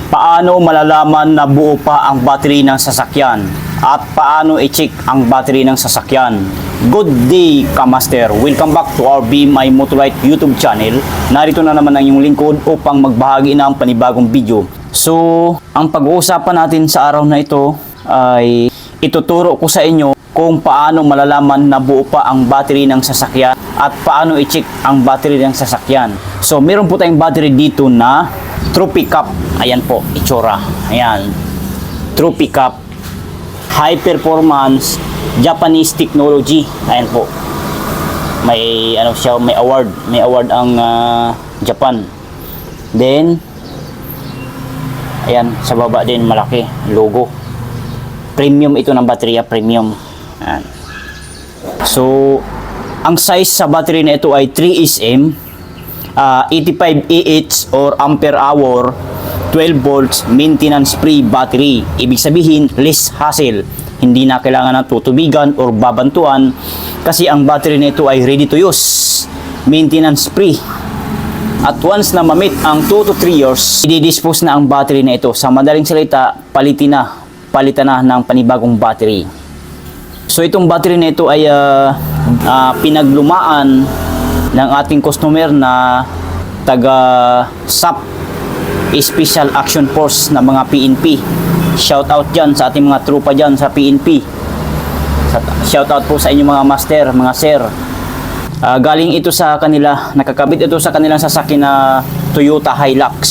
Paano malalaman na buo pa ang battery ng sasakyan? At paano i-check ang battery ng sasakyan? Good day, Kamaster! Welcome back to our Be My Motorite YouTube channel. Narito na naman ang iyong lingkod upang magbahagi ng panibagong video. So, ang pag-uusapan natin sa araw na ito ay ituturo ko sa inyo kung paano malalaman na buo pa ang battery ng sasakyan at paano i-check ang battery ng sasakyan. So, meron po tayong battery dito na True Pickup. Ayan po, itsura. Ayan. True Pickup. High performance Japanese technology. Ayan po. May ano siya, may award. May award ang Japan. Then ayan, sa baba din malaki logo. Premium ito ng baterya, premium. Ayan. So, ang size sa battery na ito ay 3SM, 85 Ah or ampere hour, 12 volts, maintenance free battery. Ibig sabihin, less hassle. Hindi na kailangan ng tutubigan or babantuan kasi ang battery na ito ay ready to use. Maintenance free. At once na mamit ang 2 to 3 years, i-dispose na ang battery na ito. Sa madaling salita, palitan na ng panibagong battery. So itong battery na ito ay pinaglumaan ng ating customer na taga SAP, Special Action Force na mga PNP. Shout out dyan sa ating mga trupa dyan sa PNP. Shout out po sa inyong mga master, mga sir. Galing ito sa kanila, nakakabit ito sa kanilang sasakyan na Toyota Hilux,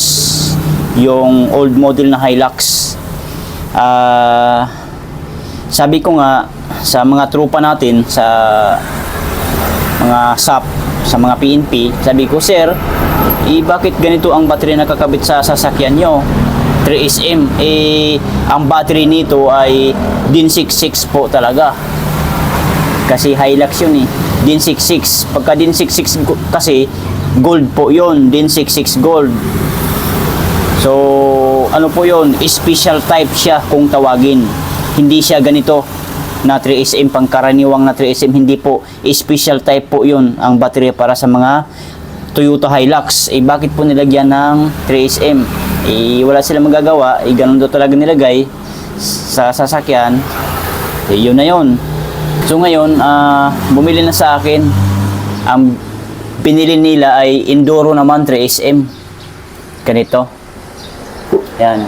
yung old model na Hilux. Sabi ko nga sa mga trupa natin, sa mga SAP, sa mga PNP, sabi ko, sir, bakit ganito ang battery na nakakabit sa sasakyan nyo? 3SM, ang battery nito ay DIN 66 po talaga. Kasi Hilux yun DIN 66. Pagka DIN 66 kasi, gold po yun, DIN 66 gold. So, ano po yun? Special type siya kung tawagin. Hindi siya ganito na 3SM, pangkaraniwang na 3SM, hindi po. Special type po yun ang battery para sa mga Toyota Hilux. Bakit po nilagyan ng 3SM? Wala silang magagawa. Ganun daw talaga nilagay sa sasakyan. Yun na yun. So ngayon, bumili na sa akin. Ang pinili nila ay Enduro naman, 3SM. Ganito. Yan.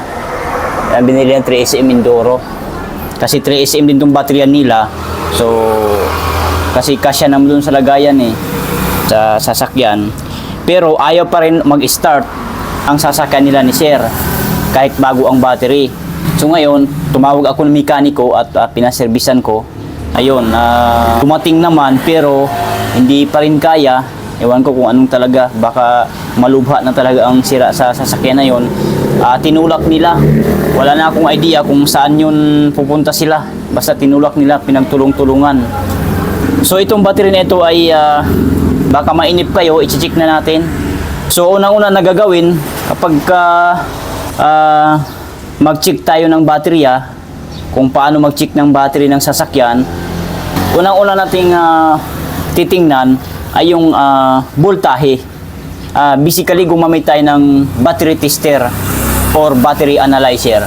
Binili ng 3SM Enduro. Kasi 3SM din itong baterya nila. So, kasi kasya naman dun sa lagayan sa sasakyan. Pero ayaw pa rin mag-start ang sasakyan nila ni Sir kahit bago ang battery. So ngayon, tumawag ako ng mekaniko at pinaservisan ko. Ayun, dumating naman pero hindi pa rin kaya. Ewan ko kung anong talaga, baka malubha na talaga ang sira sa sasakyan na yun. Tinulak nila. Wala na akong idea kung saan yun pupunta sila. Basta tinulak nila, pinagtulong-tulungan. So itong battery na ito ay baka mainip kayo, i-check na natin. So unang-una na gagawin kapag mag-check tayo ng baterya, kung paano mag-check ng battery ng sasakyan, unang-una nating titingnan ay yung voltahe. Basically gumamit tayo ng battery tester or battery analyzer.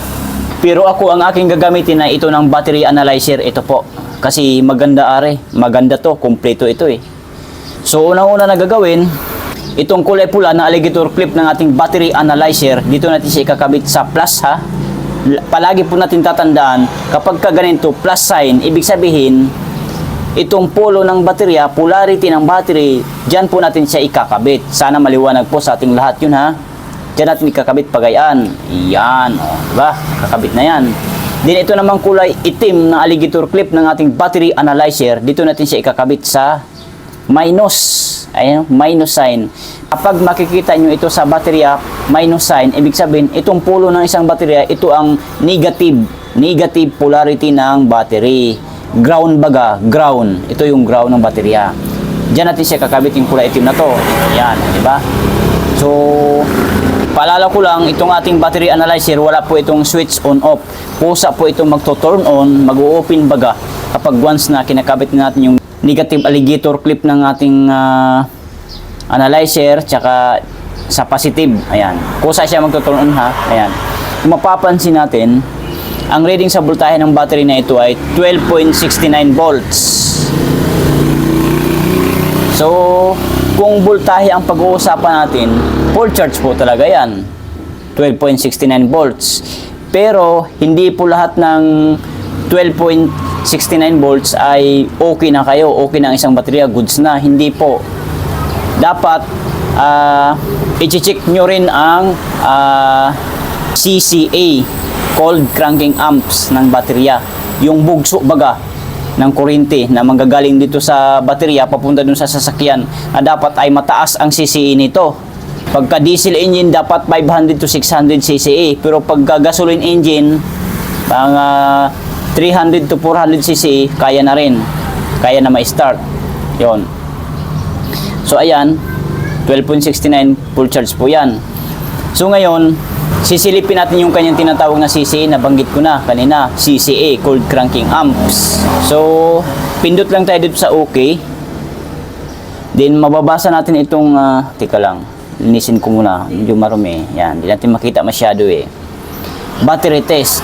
Pero ako ang aking gagamitin na ito ng battery analyzer, ito po. Kasi maganda maganda to, kompleto ito So unang-una na gagawin, itong kulay pula na alligator clip ng ating battery analyzer, dito natin siya ikakabit sa plus Palagi po natin tatandaan, kapag ganito plus sign, ibig sabihin, itong polo ng baterya, polarity ng battery, dyan po natin siya ikakabit. Sana maliwanag po sa ating lahat yun Dyan natin ikakabit pagayaan. Yan, diba? Kakabit na yan. Then ito namang kulay itim na alligator clip ng ating battery analyzer, dito natin siya ikakabit sa minus. Ayan, minus sign. Kapag makikita nyo ito sa baterya, minus sign, ibig sabihin, itong polo ng isang baterya, ito ang negative polarity ng battery. Ground baga, ground. Ito yung ground ng baterya. Diyan natin siya kakabit yung kulay itim na to. Ayan, di ba? So, paalala ko lang, itong ating battery analyzer, wala po itong switch on off. Pusa po itong magto-turn on, mag-open baga kapag once na kinakabit natin yung negative alligator clip ng ating analyzer tsaka sa positive. Ayan. Kusa siya magto-turn on Ayan. kung mapapansin natin, ang reading sa voltahe ng battery na ito ay 12.69 volts. So, kung voltahe ang pag-uusapan natin, full charge po talaga yan. 12.69 volts. Pero, hindi po lahat ng 12.69 volts ay okay na kayo. Okay na ang isang baterya, goods na. Hindi po. Dapat, i-check nyo rin ang CCA, cold cranking amps ng baterya. Yung bugso baga ng kuryente na manggagaling dito sa baterya papunta dun sa sasakyan na dapat ay mataas ang CCA nito. Pagka diesel engine dapat 500 to 600 CCA, pero pagka gasoline engine pang 300 to 400 CCA kaya na rin. Kaya na ma-start. 'Yon. So ayan, 12.69 full charge po 'yan. So ngayon, sisilipin natin yung kanyang tinatawag na CCA na banggit ko na kanina, CCA, cold cranking amps. So, pindot lang tayo dito sa OK. Then, mababasa natin itong, teka lang, linisin ko muna, medyo marumi. Yan, hindi natin makita masyado eh. Battery test.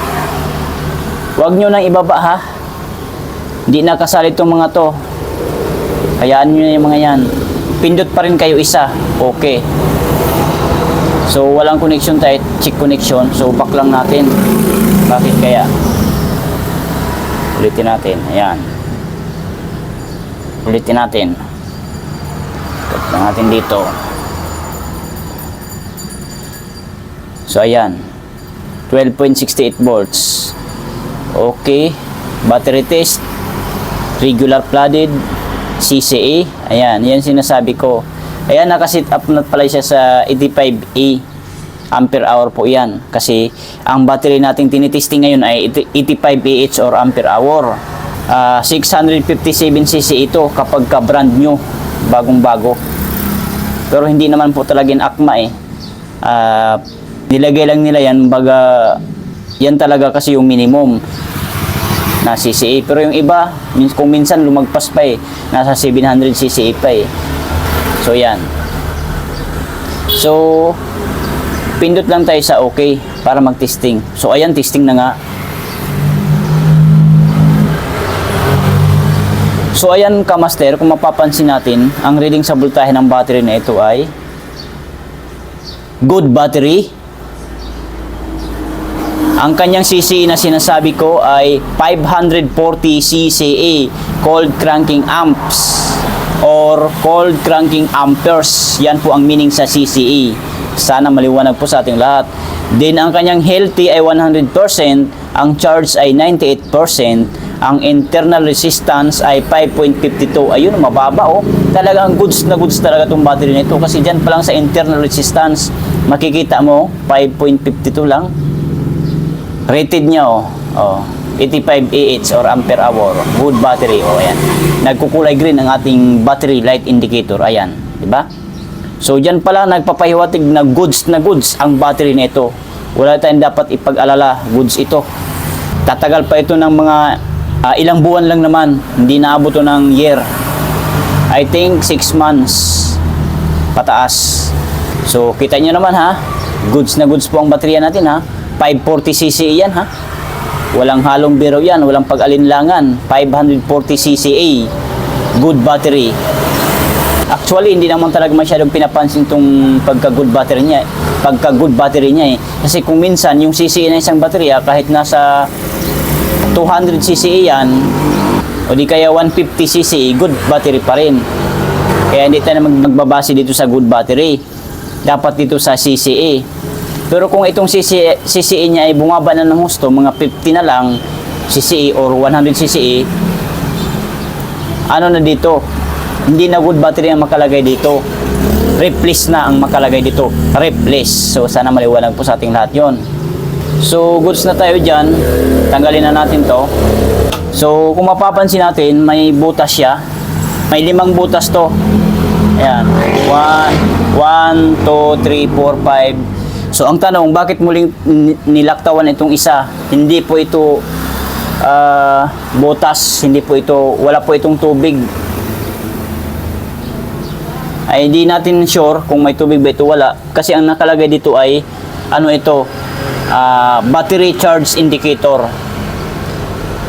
Huwag nyo nang ibaba ha. Hindi nakasali itong mga to. Hayaan nyo na yung mga yan. Pindot pa rin kayo isa. Okay. So, walang connection tayo, check connection. So, back lang natin. Bakit kaya? Ulitin natin. Ayan. Ulitin natin. Cut lang natin dito. So, ayan. 12.68 volts. Okay. Battery test. Regular flooded. CCA. Ayan. Yan sinasabi ko. Ayan, nakasit up na pala siya sa 85A ampere hour po yan. Kasi ang battery nating tinitesting ngayon ay 85 Ah or ampere hour. 657cc ito kapag ka brand new, bagong bago. Pero hindi naman po talaga yung akma eh. Nilagay lang nila yan, baga yan talaga kasi yung minimum na CCA. Pero yung iba, kung minsan lumagpas pa eh, nasa 700 CCA pa eh. So, yan. So, pindot lang tayo sa OK para mag-testing. So, ayan, testing na nga. So, ayan, kamaster, kung mapapansin natin, ang reading sa voltahe ng battery na ito ay good battery. Ang kanyang CCA na sinasabi ko ay 540 CCA, cold cranking amps. Or cold cranking amperes. Yan po ang meaning sa CCA. Sana maliwanag po sa ating lahat. Then ang kanyang healthy ay 100%, ang charge ay 98%, ang internal resistance ay 5.52. Ayun, mababa oh. Talagang goods na goods talaga itong battery nito kasi dyan pa lang sa internal resistance makikita mo 5.52 lang. Rated niya oh. 85 Ah or ampere hour. Good battery. O, ayan. Nagkukulay green ang ating battery light indicator. Ayan. Diba? So, dyan pala nagpapahiwatig na goods ang battery nito. Wala tayong dapat ipag-alala. Goods ito. Tatagal pa ito ng mga ilang buwan lang naman. Hindi naabot ito ng year. I think 6 months pataas. So, kita nyo naman ha. Goods na goods po ang baterya natin ha. 540cc yan ha. Walang halong biro yan, walang pag-alinlangan. 540 CCA, good battery. Actually, hindi naman talaga masyadong pinapansin itong pagka-good battery niya. Pagka-good battery niya eh. Kasi kung minsan, yung CCA na isang baterya, kahit nasa 200 CCA yan, o di kaya 150 CCA, good battery pa rin. Kaya hindi tayo magbabase dito sa good battery. Dapat dito sa CCA. Pero kung itong CCA niya ay bumaba na ng husto, mga 50 na lang CCA or 100 CCA, ano na dito? Hindi na good battery ang makalagay dito. Replace na ang makalagay dito. Replace. So, sana maliwanag po sa ating lahat yon. So, goods na tayo dyan. Tanggalin na natin to. So, kung mapapansin natin, may butas siya. May 5 butas to. Ayan. 1, 2, 3, 4, 5. So, ang tanong, bakit muling nilaktawan itong isa? Hindi po ito butas, hindi po ito, wala po itong tubig. Ay, hindi natin sure kung may tubig ba ito, wala. Kasi ang nakalagay dito ay, ano ito, battery charge indicator.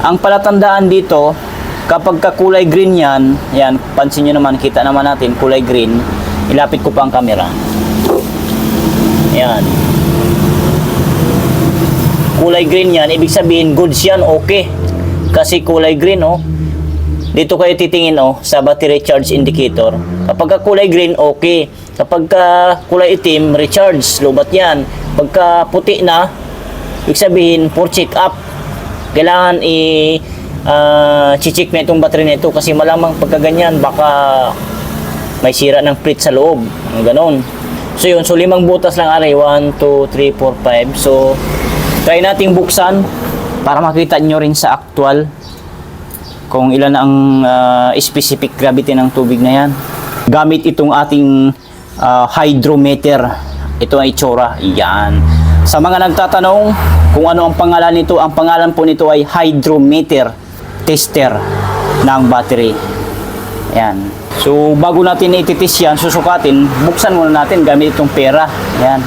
Ang palatandaan dito, kapag kulay green yan, pansin nyo naman, kita naman natin, kulay green, ilapit ko pa ang camera. Yan. Kulay green yan, ibig sabihin, goods yan, okay. Kasi kulay green, oh. Dito kayo titingin, oh, sa battery charge indicator. Kapag kulay green, okay. Kapag kulay itim, recharge, lobat yan. Pagka puti na, ibig sabihin, for check up. Kailangan check na itong battery na ito kasi malamang pagka ganyan baka may sira ng plate sa loob, ganon. So yun, so 5 butas lang ari, 1, 2, 3, 4, 5. So try nating buksan para makita nyo rin sa actual kung ilan ang specific gravity ng tubig na yan gamit itong ating hydrometer. Ito ang itsura, yan. Sa mga nagtatanong kung ano ang pangalan nito, ang pangalan po nito ay hydrometer tester ng battery. Ayan. So, bago natin ititis yan, susukatin, buksan muna natin gamit itong pera. Ayan.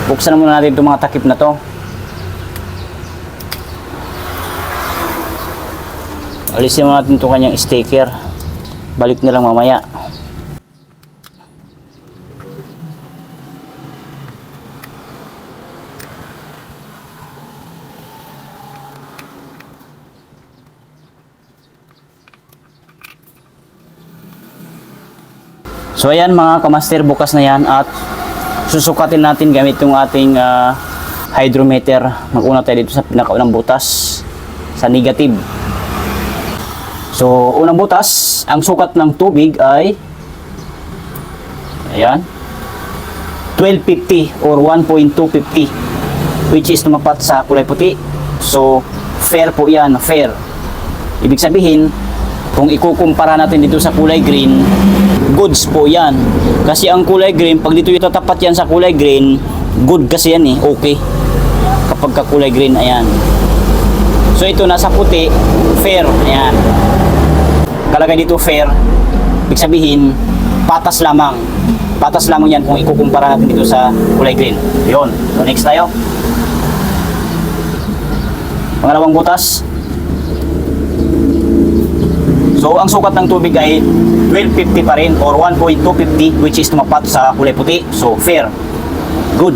Buksan muna natin itong mga takip na to. Alisin muna natin itong kanyang sticker. Balik na lang mamaya. So ayan mga kamaster, bukas na yan at susukatin natin gamit yung ating hydrometer. Mag-una tayo dito sa pinakaunang butas, sa negative. So unang butas, ang sukat ng tubig ay ayan, 1250 or 1.250, which is tumapat sa kulay puti. So fair po yan, fair. Ibig sabihin, kung ikukumpara natin dito sa kulay green, goods po yan. Kasi ang kulay green, pag dito itatapat yan sa kulay green, good kasi yan eh, okay. Kapag ka kulay green, ayan. So ito nasa puti, fair, ayan. Kalagay dito fair, ibig sabihin, patas lamang. Patas lamang yan kung ikukumpara natin dito sa kulay green. Yun. So next tayo. Pangalawang butas. So, ang sukat ng tubig ay 1250 pa rin or 1.250, which is tumapat sa kulay puti. So, fair. Good.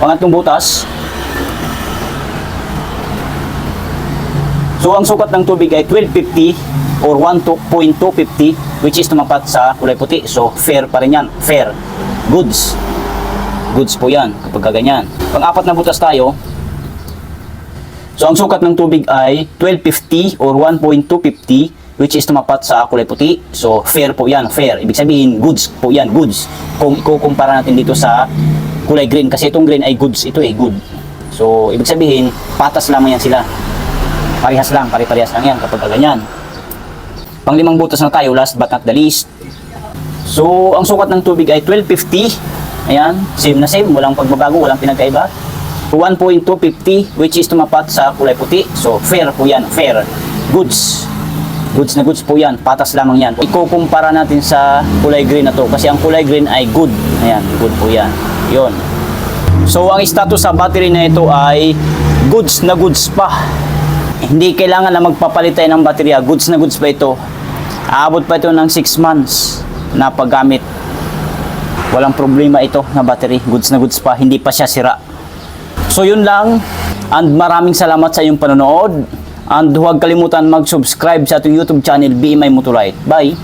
Pangatlong butas. So, ang sukat ng tubig ay 1250 or 1.250, which is tumapat sa kulay puti. So, fair pa rin yan. Fair. Goods. Goods po yan kapag ganyan. Pang-apat na butas tayo. So, ang sukat ng tubig ay 1250 or 1.250, which is tumapat sa kulay puti. So, fair po yan, fair. Ibig sabihin, goods po yan, goods. Kung ikukumpara natin dito sa kulay green, kasi itong green ay goods, ito ay good. So, ibig sabihin, patas lamang yan sila. Parehas lang, pare-parehas lang yan kapag ganyan. Pang-5 butas na tayo, last but not the least. So, ang sukat ng tubig ay 1250. Ayan, same na same, walang pagbabago, walang pinagkaiba. 1.250, which is tumapat sa kulay puti. So, fair po yan, fair. Goods. Goods na goods po yan, patas lamang yan. Ikukumpara natin sa kulay green na to, kasi ang kulay green ay good. Ayan, good po yan. Yun. So, ang status sa battery na ito ay goods na goods pa. Hindi kailangan na magpapalit tayo ng baterya. Goods na goods pa ito. Aabot pa ito ng 6 months na paggamit. Walang problema ito na battery. Goods na goods pa, hindi pa siya sira. So yun lang, and maraming salamat sa iyong panonood, and huwag kalimutan mag-subscribe sa ating YouTube channel, BMI Motolite. Bye!